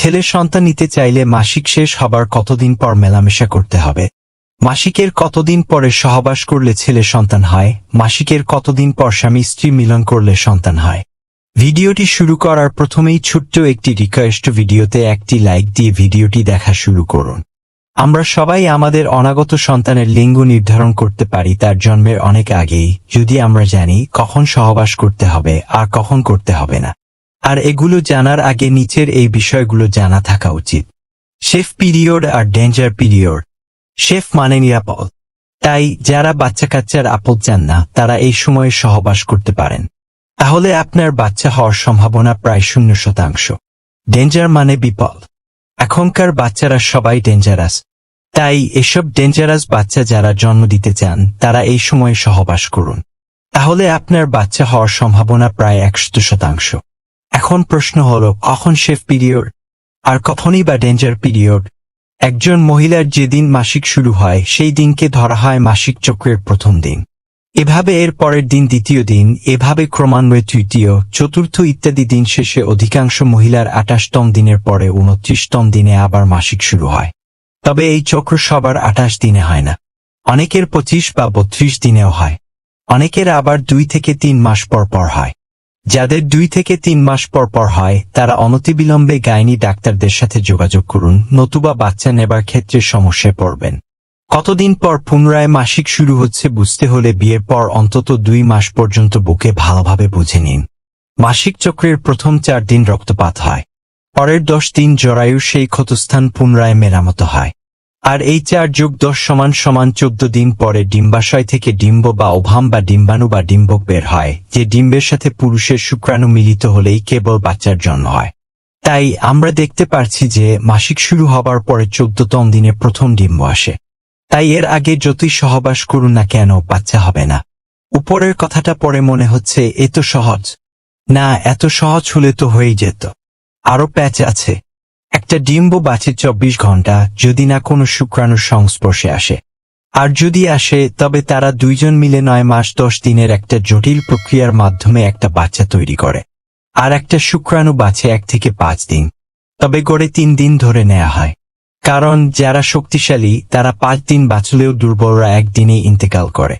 ছেলে সন্তান নিতে চাইলে মাসিক শেষ হবার কতদিন পর মেলামেশা করতে হবে? মাসিকের কতদিন পরে সহবাস করলে ছেলে সন্তান হয়? মাসিকের কতদিন পর স্বামী স্ত্রী মিলন করলে সন্তান হয়? ভিডিওটি শুরু করার প্রথমেই ছোট্ট একটি রিকোয়েস্ট, ভিডিওতে একটি লাইক দিয়ে ভিডিওটি দেখা শুরু করুন। আমরা সবাই আমাদের অনাগত সন্তানের লিঙ্গ নির্ধারণ করতে পারি তার জন্মের অনেক আগেই, যদি আমরা জানি কখন সহবাস করতে হবে আর কখন করতে হবে না। আর এগুলো জানার আগে নিচের এই বিষয়গুলো জানা থাকা উচিত। সেফ পিরিয়ড আর ডেঞ্জার পিরিয়ড। সেফ মানে নিরাপদ, তাই যারা বাচ্চা কাচ্চার আপদ চান না তারা এই সময়ে সহবাস করতে পারেন, তাহলে আপনার বাচ্চা হওয়ার সম্ভাবনা প্রায় 0%। ডেঞ্জার মানে বিপদ, এখনকার বাচ্চারা সবাই ডেঞ্জারাস, তাই এসব ডেঞ্জারাস বাচ্চা যারা জন্ম দিতে চান তারা এই সময়ে সহবাস করুন, তাহলে আপনার বাচ্চা হওয়ার সম্ভাবনা প্রায় 100%। এখন প্রশ্ন হলো, কখন সেফ পিরিয়ড আর কখনই বা ডেঞ্জার পিরিয়ড? একজন মহিলার যেদিন মাসিক শুরু হয় সেই দিনকে ধরা হয় মাসিক চক্রের প্রথম দিন, এভাবে এর পরের দিন দ্বিতীয় দিন, এভাবে ক্রমান্বয়ে তৃতীয়, চতুর্থ ইত্যাদি দিন শেষে অধিকাংশ মহিলার 28তম দিনের পরে 29তম দিনে আবার মাসিক শুরু হয়। তবে এই চক্র সবার 28 দিনে হয় না, অনেকের 25 বা 32 দিনেও হয়, অনেকের আবার 2 থেকে 3 মাস পর পর হয়। যাদের 2 থেকে 3 মাস পর পর হয় তারা অনতিবিলম্বে গাইনি ডাক্তারদের সাথে যোগাযোগ করুন, নতুবা বাচ্চা নেবার ক্ষেত্রে সমস্যায় পড়বেন। কতদিন পর পুনরায় মাসিক শুরু হচ্ছে বুঝতে হলে বিয়ের পর অন্তত 2 মাস পর্যন্ত বুকে ভালোভাবে বুঝে নিন। মাসিক চক্রের প্রথম 4 দিন রক্তপাত হয়, পরের 10 দিন জরায়ুর সেই ক্ষতস্থান পুনরায় মেরামত হয়, আর এই 4+10 = 14 দিন পরে ডিম্বাশয় থেকে ডিম্ব বা ওভাম বা ডিম্বাণু বা ডিম্বক বের হয়, যে ডিম্বের সাথে পুরুষের শুক্রাণু মিলিত হলেই কেবল বাচ্চার জন্ম হয়। তাই আমরা দেখতে পারছি যে মাসিক শুরু হবার পরে 14তম দিনে প্রথম ডিম্ব আসে, তাই এর আগে যতই সহবাস করুন না কেন বাচ্চা হবে না। উপরের কথাটা পরে মনে হচ্ছে এ তো সহজ, না এত সহজ হলে তো হয়েই যেত। আরো প্যাচ আছে, একটা ডিম্ব বাঁচে 24 ঘন্টা যদি না কোনো শুক্রাণুর সংস্পর্শে আসে, আর যদি আসে তবে তারা দুইজন মিলে 9 মাস 10 দিনের একটা জটিল প্রক্রিয়ার মাধ্যমে একটা বাচ্চা তৈরি করে, আর একটা শুক্রাণু বাঁচে 1 থেকে 5 দিন, তবে গড়ে 3 দিন ধরে নেওয়া হয়, কারণ যারা শক্তিশালী তারা 5 দিন বাঁচলেও দুর্বলরা 1 দিনেই ইন্তেকাল করে।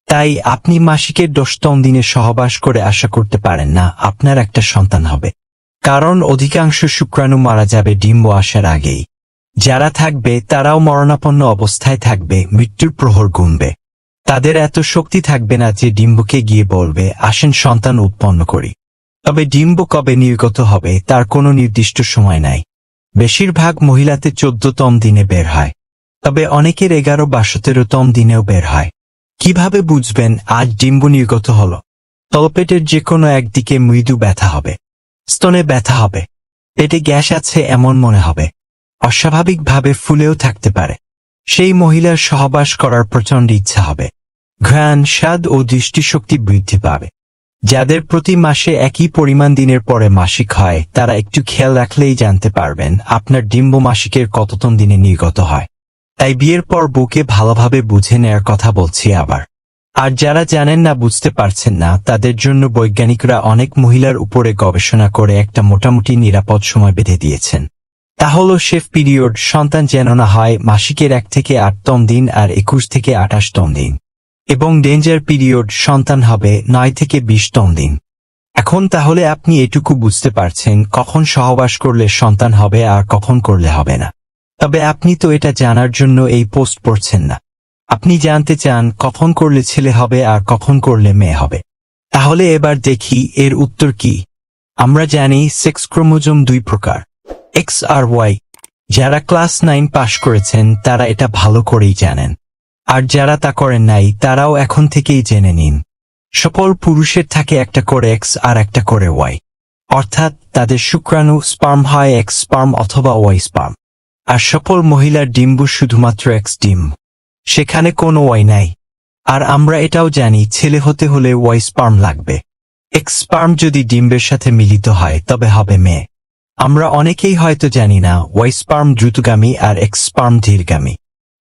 তাই আপনি মাসিকের 10তম দিনে সহবাস করে আশা করতে পারেন না আপনার একটা সন্তান হবে, কারণ অধিকাংশ শুক্রাণু মারা যাবে ডিম্ব আসার আগেই। যারা থাকবে তারাও মরণাপন্ন অবস্থায় থাকবে, মৃত্যুর প্রহর গুনবে, তাদের এত শক্তি থাকবে না যে ডিম্বকে গিয়ে বলবে আসেন সন্তান উৎপন্ন করি। তবে ডিম্ব কবে নির্গত হবে তার কোনো নির্দিষ্ট সময় নাই, বেশিরভাগ মহিলাতে 14তম দিনে বের হয়, তবে অনেকের 11 বা 17তম দিনেও বের হয়। কিভাবে বুঝবেন আজ ডিম্ব নির্গত হলো? তলপেটের যে কোনো একদিকে মৃদু ব্যথা হবে, স্তনে ব্যথা হবে, পেটে গ্যাস আছে এমন মনে হবে, অস্বাভাবিকভাবে ফুলেও থাকতে পারে। সেই মহিলার সহবাস করার প্রচণ্ড ইচ্ছা হবে, ঘ্রাণ, স্বাদ ও দৃষ্টিশক্তি বৃদ্ধি পাবে। যাদের প্রতি মাসে একই পরিমাণ দিনের পরে মাসিক হয় তারা একটু খেয়াল রাখলেই জানতে পারবেন আপনার ডিম্ব মাসিকের কততম দিনে নির্গত হয়। তাই বিয়ের পর বউকে ভালোভাবে বুঝে নেয়ার কথা বলছি আবার। আর যারা জানেন না, বুঝতে পারছেন না, তাদের জন্য বৈজ্ঞানিকরা অনেক মহিলার উপরে গবেষণা করে একটা মোটামুটি নিরাপদ সময় বেঁধে দিয়েছেন। তা হল সেফ পিরিয়ড, সন্তান যেন না হয় মাসিকের 1 থেকে 8তম দিন আর 21 থেকে 28তম দিন, এবং ডেঞ্জার পিরিয়ড, সন্তান হবে 9 থেকে 20তম দিন। এখন তাহলে আপনি এটুকু বুঝতে পারছেন কখন সহবাস করলে সন্তান হবে আর কখন করলে হবে না। তবে আপনি তো এটা জানার জন্য এই পোস্ট পড়ছেন না, আপনি জানতে চান কখন করলে ছেলে হবে আর কখন করলে মেয়ে হবে। তাহলে এবার দেখি এর উত্তর কি। আমরা জানি সেক্স ক্রোমোজোম 2 প্রকার, এক্স আর ওয়াই। যারা ক্লাস 9 পাশ করেছেন তারা এটা ভালো করেই জানেন, আর যারা তা করেন নাই তারাও এখন থেকেই জেনে নিন। সকল পুরুষের থাকে একটা করে এক্স আর একটা করে ওয়াই, অর্থাৎ তাদের শুক্রাণু স্পার্ম হয় এক্স স্পার্ম অথবা ওয়াই স্পার্ম, আর সকল মহিলার ডিম্ব শুধুমাত্র এক্স ডিম্ব, সেখানে কোনো ওয়াই নাই। আর আমরা এটাও জানি ছেলে হতে হলে ওয়াই স্পার্ম লাগবে, এক্স স্পার্ম যদি ডিম্বের সাথে মিলিত হয় তবে হবে মেয়ে। আমরা অনেকেই হয়তো জানি না ওয়াই স্পার্ম দ্রুতগামী আর এক্স স্পার্ম ধীরগামী,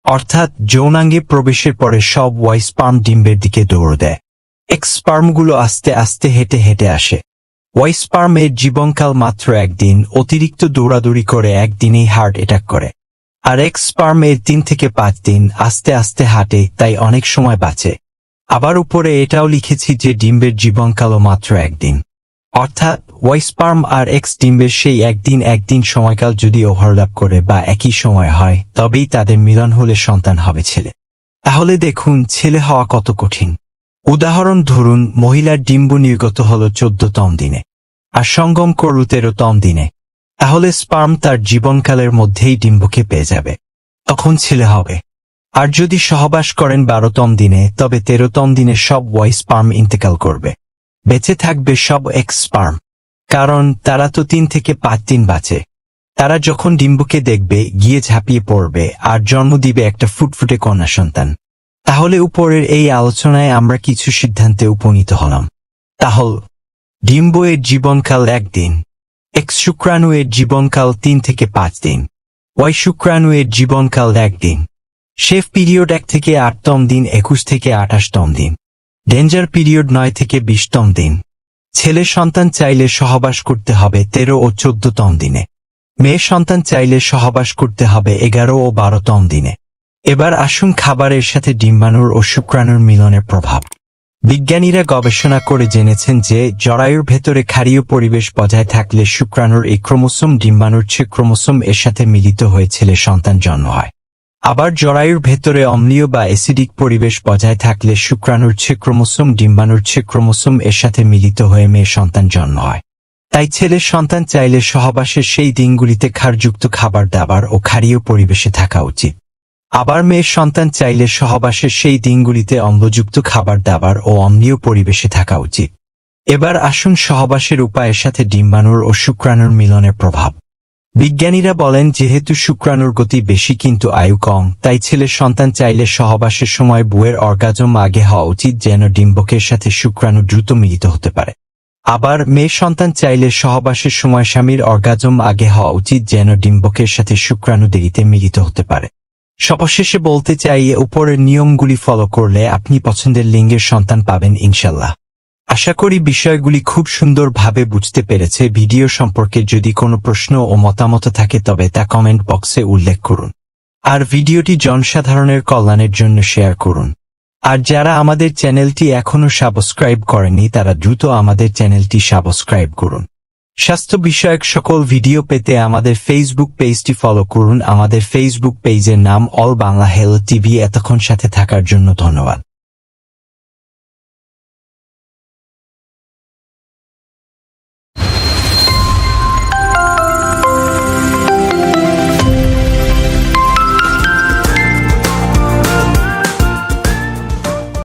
অর্থাৎ যৌনাঙ্গে প্রবেশের পরে সব ওয়াই স্পার্ম ডিম্বের দিকে দৌড় দেয়, এক্স স্পার্মগুলো আস্তে আস্তে হেঁটে হেঁটে আসে। ওয়াই স্পার্ম এর জীবনকাল মাত্র একদিন, অতিরিক্ত দৌড়াদৌড়ি করে একদিনেই হার্ট অ্যাটাক করে। আর এক্স স্পার্ম এর 3 থেকে 5 দিন, আস্তে আস্তে হাঁটে, তাই অনেক সময় বাঁচে। আবার উপরে এটাও লিখেছি যে ডিম্বের জীবনকালও মাত্র একদিন, অর্থাৎ ওয়াই স্পার্ম আর এক্স ডিম্বের সেই একদিন সময়কাল যদি ওভারল্যাপ করে বা একই সময় হয়, তবেই তাদের মিলন হলে সন্তান হবে ছেলে। তাহলে দেখুন ছেলে হওয়া কত কঠিন। উদাহরণ ধরুন, মহিলার ডিম্ব নির্গত হল 14তম দিনে, আর সঙ্গম করল 13তম দিনে। তাহলে স্পার্ম তার জীবনকালের মধ্যেই ডিম্বকে পেয়ে যাবে, তখন ছেলে হবে। আর যদি সহবাস করেন 12তম দিনে, তবে 13তম দিনে সব ওয়াই স্পার্ম ইন্তেকাল করবে, বেঁচে থাকবে সব এক্স স্পার্ম। কারণ তারা তো 3 থেকে 5 দিন বাঁচে। তারা যখন ডিম্বকে দেখবে, গিয়ে ঝাঁপিয়ে পড়বে আর জন্ম দিবে একটা ফুটফুটে কন্যা সন্তান। তাহলে উপরের এই আলোচনায় আমরা কিছু সিদ্ধান্তে উপনীত হলাম। তাহলে ডিম্ব এর জীবনকাল একদিন, এক্স শুক্রাণু এর জীবনকাল 3 থেকে 5 দিন, ওয়াই শুক্রাণু এর জীবনকাল একদিন। শেফ পিরিয়ড 1 থেকে 8তম দিন, 21 থেকে 28তম দিন। ডেঞ্জার পিরিয়ড 9 থেকে 20তম দিন। ছেলে সন্তান চাইলে সহবাস করতে হবে 13 ও 14তম দিনে। মেয়ে সন্তান চাইলে সহবাস করতে হবে 11 ও 12তম দিনে। এবার আসুন খাবারের সাথে ডিম্বাণুর ও শুক্রাণুর মিলনের প্রভাব। বিজ্ঞানীরা গবেষণা করে জেনেছেন যে জরায়ুর ভেতরে ক্ষারীয় পরিবেশ বজায় থাকলে শুক্রাণুর এই ক্রোমোসোম ডিম্বাণুর চেয়ে ক্রোমোসোম এর সাথে মিলিত হয়ে ছেলে সন্তান জন্ম হয়। আবার জরায়ুর ভেতরে অম্লীয় বা অ্যাসিডিক পরিবেশ বজায় থাকলে শুক্রাণুর চেয়ে ক্রোমোসোম ডিম্বাণুর চেয়ে ক্রোমোসোম এর সাথে মিলিত হয়ে মেয়ে সন্তান জন্ম হয়। তাই ছেলের সন্তান চাইলে সহবাসের সেই দিনগুলিতে ক্ষারযুক্ত খাবার দাবার ও ক্ষারীয় পরিবেশে থাকা উচিত। আবার মেয়ের সন্তান চাইলে সহবাসের সেই দিনগুলিতে অম্লযুক্ত খাবার দাবার ও অম্লীয় পরিবেশে থাকা উচিত। এবার আসুন সহবাসের উপায়ের সাথে ডিম্বাণুর ও শুক্রাণুর মিলনের প্রভাব। বিজ্ঞানীরা বলেন যেহেতু শুক্রাণুর গতি বেশি কিন্তু আয়ু কম, তাই ছেলের সন্তান চাইলে সহবাসের সময় বুয়ের অর্গাজম আগে হওয়া উচিত যেন ডিম্বকের সাথে শুক্রাণু দ্রুত মিলিত হতে পারে। আবার মেয়ে সন্তান চাইলে সহবাসের সময় স্বামীর অর্গাজম আগে হওয়া উচিত যেন ডিম্বকের সাথে শুক্রাণু দেরিতে মিলিত হতে পারে। সবশেষে বলতে চাই, উপরের নিয়মগুলি ফলো করলে আপনি পছন্দের লিঙ্গের সন্তান পাবেন ইনশাল্লাহ। আশা করি বিষয়গুলি খুব সুন্দরভাবে বুঝতে পেরেছে। ভিডিও সম্পর্কে যদি কোনো প্রশ্ন ও মতামত থাকে তবে তা কমেন্ট বক্সে উল্লেখ করুন। আর ভিডিওটি জনসাধারণের কল্যাণের জন্য শেয়ার করুন। আর যারা আমাদের চ্যানেলটি এখনো সাবস্ক্রাইব করেনি তারা দ্রুত আমাদের চ্যানেলটি সাবস্ক্রাইব করুন। স্বাস্থ্য বিষয়ক সকল ভিডিও পেতে আমাদের ফেসবুক পেজটি ফলো করুন। আমাদের ফেসবুক পেজের নাম অল বাংলা হেলথ টিভি। এতক্ষণ সাথে থাকার জন্য ধন্যবাদ।